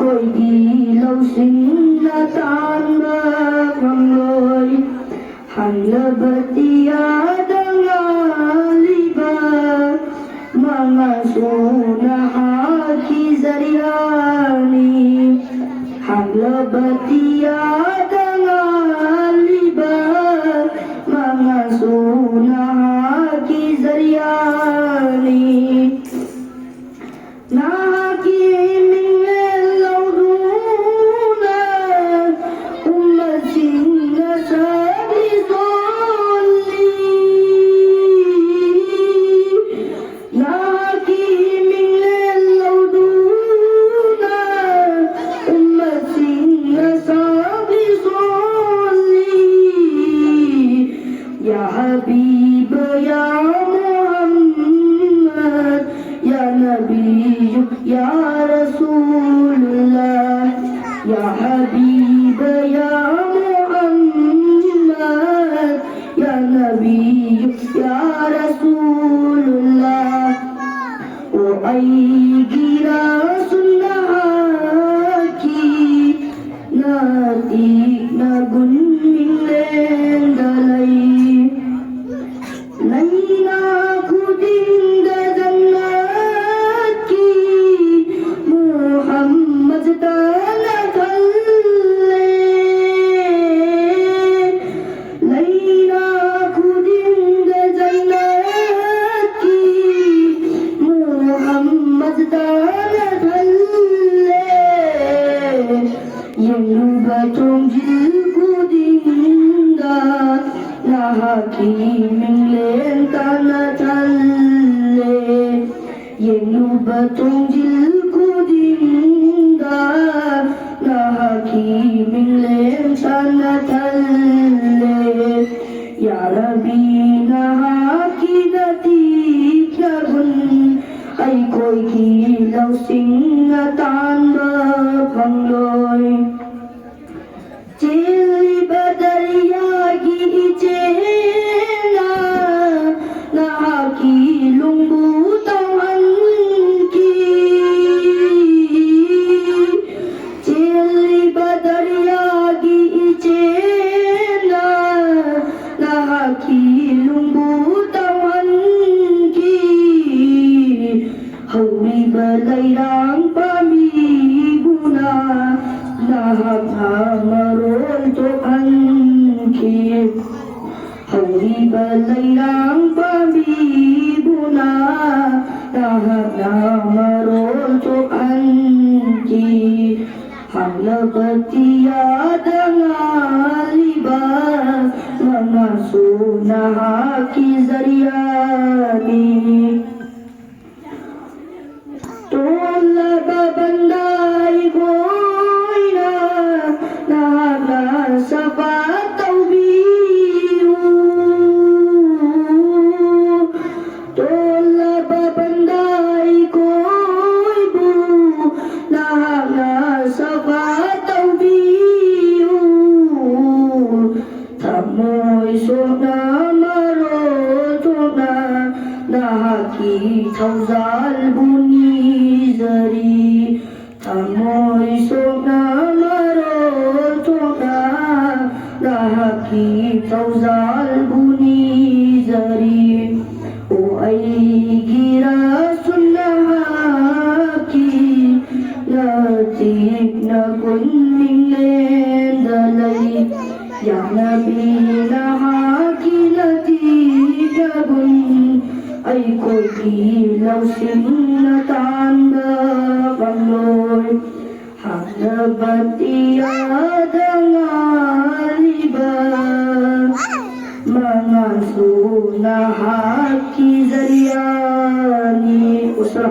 ꯑꯩꯈꯣꯏꯒꯤ ꯂꯧꯁꯤꯡꯅ ꯇꯥꯟꯕ ꯐꯪꯂꯣꯏ ꯍꯜꯂꯕꯗꯤ ꯌꯥꯗ ꯉꯥꯜꯂꯤꯕ ꯃꯉꯥꯁꯨ ꯅꯍꯥꯛꯀꯤ ꯖꯔꯤꯌꯥꯅꯤ ꯍꯜꯂꯕꯗꯤ ꯌꯥꯗ ꯉꯥꯜꯂꯤꯕ ꯃꯉꯥꯁꯨ nahaki zariyani nahaki mingle lauduna ummatinga sabi zolli nahaki mingle lauduna ummatinga sabi zolli ya habib ya Muhammad ya Nabi ya Rasulullah ya habib ya Muhammad ya Nabi ya Rasulullah o ay gira sunnahaki natik na gunming lendalay Laina kudinda jannati Muhammad dana thalle Laina kudinda jannati Muhammad dana thalle Yenuba tongjil kudinda nahaki minglen tana thalle yenuba tongjil kudinda nahaki minglen tana thalle ya rabbi nahaki natik na gun ay koi ki lausing na tanba phangloi chili badariya gi chela nahaki lungbu tawan ki chili badariya gi chela nahaki lungbu tawan ki hawi balairang pamiguna nahak hamarol to anki hawi balairang pamiguna nahak hamarol to anki halabati yada ngaliba mga sunahaki zariyani tola babandai goina nahana sabat taubiru tola babandai goibu nahana sabat taubiru tamoy sona marotona nahaki thauzal buni zari tamoy sona marotona nahaki thauzal buni zari o ay gira sunnahaki natik na kunning lendalay ya nabi nahaki natik na gun ay koi ki lausing na tanda pangloy hanabati yada ngaliba mga sunahaki zariyani usra